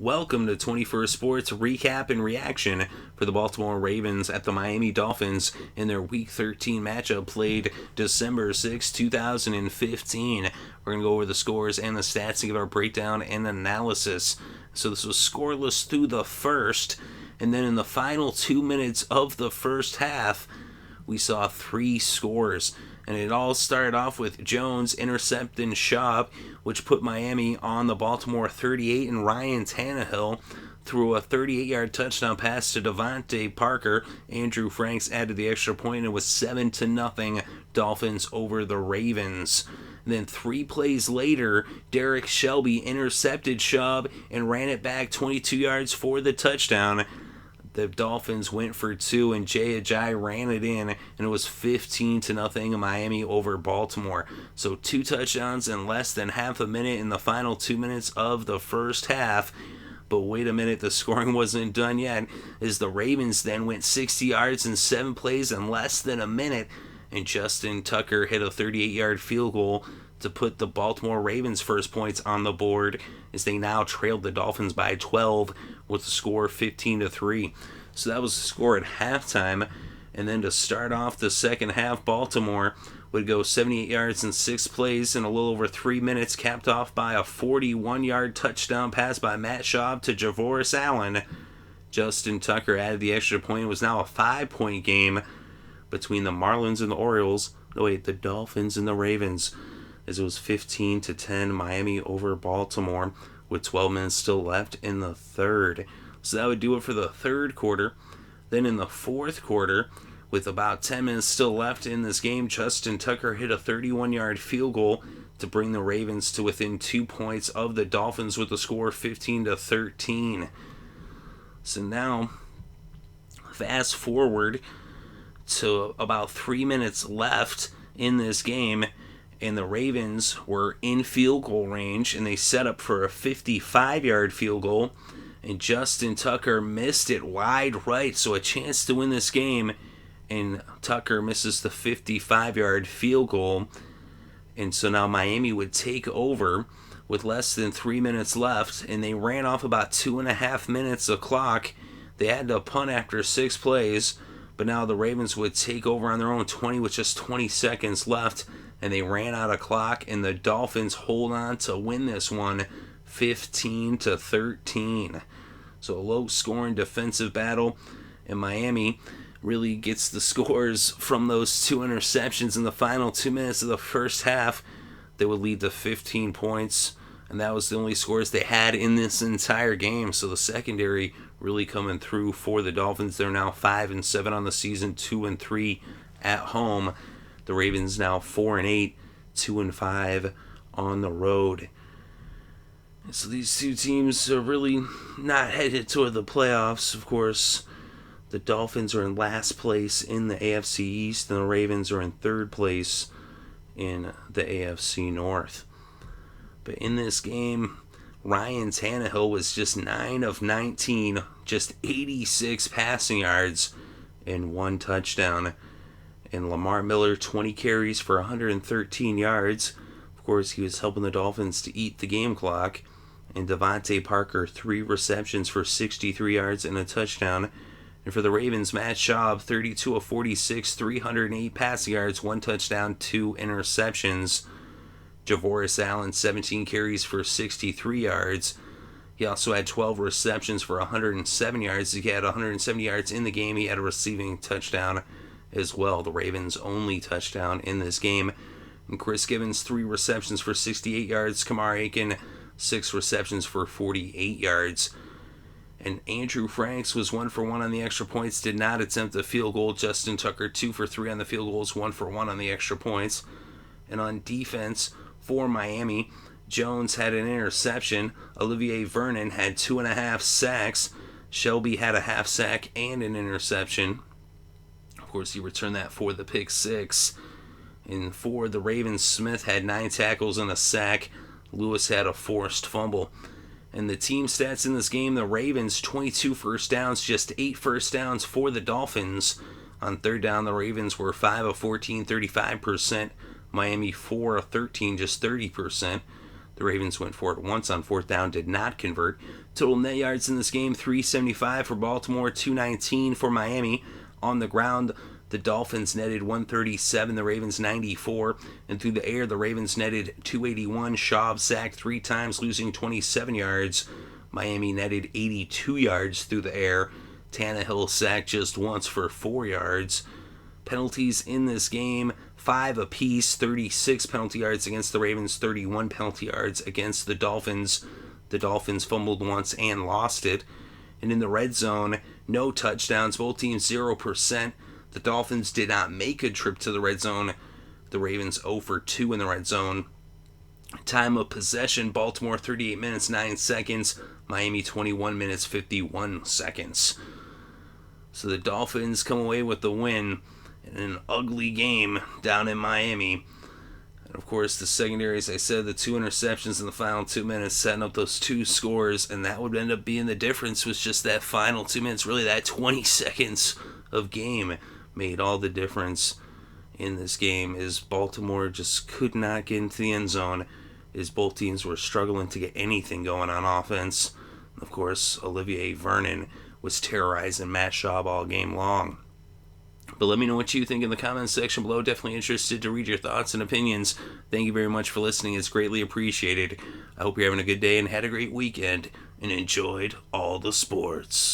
Welcome to 21st Sports recap and reaction for the Baltimore Ravens at the Miami Dolphins in their Week 13 matchup played December 6, 2015. We're going to go over the scores and the stats and give our breakdown and analysis. So this was scoreless through the first, and then in the final 2 minutes of the first half, we saw 3 scores. And it all started off with Jones intercepting Shaub, which put Miami on the Baltimore 38, and Ryan Tannehill threw a 38-yard touchdown pass to DeVante Parker. Andrew Franks added the extra point, and it was 7-0 Dolphins over the Ravens. And then 3 plays later, Derrick Shelby intercepted Shaub and ran it back 22 yards for the touchdown. The Dolphins went for 2, and Ajayi ran it in, and it was 15-0 Miami over Baltimore. So 2 touchdowns in less than half a minute in the final 2 minutes of the first half. But wait a minute, the scoring wasn't done yet, as the Ravens then went 60 yards in 7 plays in less than a minute, and Justin Tucker hit a 38-yard field goal to put the Baltimore Ravens' first points on the board, as they now trailed the Dolphins by 12 with the score 15-3. So that was the score at halftime. And then to start off the second half, Baltimore would go 78 yards in 6 plays in a little over 3 minutes, capped off by a 41-yard touchdown pass by Matt Shaub to Javorius Allen. Justin Tucker added the extra point. It was now a 5-point game between the Marlins and the Orioles. The Dolphins and the Ravens, as it was 15-10 Miami over Baltimore with 12 minutes still left in the third. So that would do it for the third quarter. Then in the fourth quarter, with about 10 minutes still left in this game, Justin Tucker hit a 31-yard field goal to bring the Ravens to within 2 points of the Dolphins with the score 15-13. So now, fast forward to about 3 minutes left in this game, and the Ravens were in field goal range, and they set up for a 55-yard field goal, and Justin Tucker missed it wide right, so a chance to win this game, and Tucker misses the 55-yard field goal, and so now Miami would take over with less than 3 minutes left, and they ran off about 2.5 minutes of clock. They had to punt after 6 plays, but now the Ravens would take over on their own 20 with just 20 seconds left, and they ran out of clock, and the Dolphins hold on to win this one 15-13. So a low-scoring defensive battle, and Miami really gets the scores from those 2 interceptions in the final 2 minutes of the first half. They would lead to 15 points, and that was the only scores they had in this entire game. So the secondary really coming through for the Dolphins. They're now 5-7 on the season, 2-3 at home. The Ravens now 4-8, 2-5 on the road. So these two teams are really not headed toward the playoffs. Of course, the Dolphins are in last place in the AFC East, and the Ravens are in third place in the AFC North. But in this game, Ryan Tannehill was just 9 of 19, just 86 passing yards and 1 touchdown. And Lamar Miller, 20 carries for 113 yards. Of course, he was helping the Dolphins to eat the game clock. And DeVante Parker, 3 receptions for 63 yards and a touchdown. And for the Ravens, Matt Shaub, 32 of 46, 308 passing yards, 1 touchdown, 2 interceptions. Javorius Allen, 17 carries for 63 yards. He also had 12 receptions for 107 yards. He had 170 yards in the game. He had a receiving touchdown as well, the Ravens' only touchdown in this game. And Chris Gibbons, 3 receptions for 68 yards. Kamar Aiken, 6 receptions for 48 yards. And Andrew Franks was 1 for 1 on the extra points, did not attempt a field goal. Justin Tucker, 2 for 3 on the field goals, 1 for 1 on the extra points. And on defense for Miami, Jones had an interception. Olivier Vernon had 2.5 sacks. Shelby had a half sack and an interception. Of course, he returned that for the pick 6. And for the Ravens, Smith had 9 tackles and a sack. Lewis had a forced fumble. And the team stats in this game, the Ravens, 22 first downs, just 8 first downs for the Dolphins. On third down, the Ravens were 5 of 14, 35%. Miami 4 of 13, just 30%. The Ravens went for it once on fourth down, did not convert. Total net yards in this game, 375 for Baltimore, 219 for Miami. On the ground, the Dolphins netted 137, the Ravens 94. And through the air, the Ravens netted 281. Shaub sacked 3 times, losing 27 yards. Miami netted 82 yards through the air. Tannehill sacked just once for 4 yards. Penalties in this game, 5 apiece, 36 penalty yards against the Ravens, 31 penalty yards against the Dolphins. The Dolphins fumbled once and lost it. And in the red zone, no touchdowns, both teams 0%. The Dolphins did not make a trip to the red zone. The Ravens 0 for 2 in the red zone. Time of possession, Baltimore 38 minutes, 9 seconds. Miami 21 minutes, 51 seconds. So the Dolphins come away with the win in an ugly game down in Miami. And of course, the secondary, as I said, the 2 interceptions in the final 2 minutes, setting up those 2 scores, and that would end up being the difference, was just that final 2 minutes. Really, that 20 seconds of game made all the difference in this game, as Baltimore just could not get into the end zone, as both teams were struggling to get anything going on offense. Of course, Olivier Vernon was terrorizing Matt Shaub all game long. But let me know what you think in the comments section below. Definitely interested to read your thoughts and opinions. Thank you very much for listening. It's greatly appreciated. I hope you're having a good day and had a great weekend and enjoyed all the sports.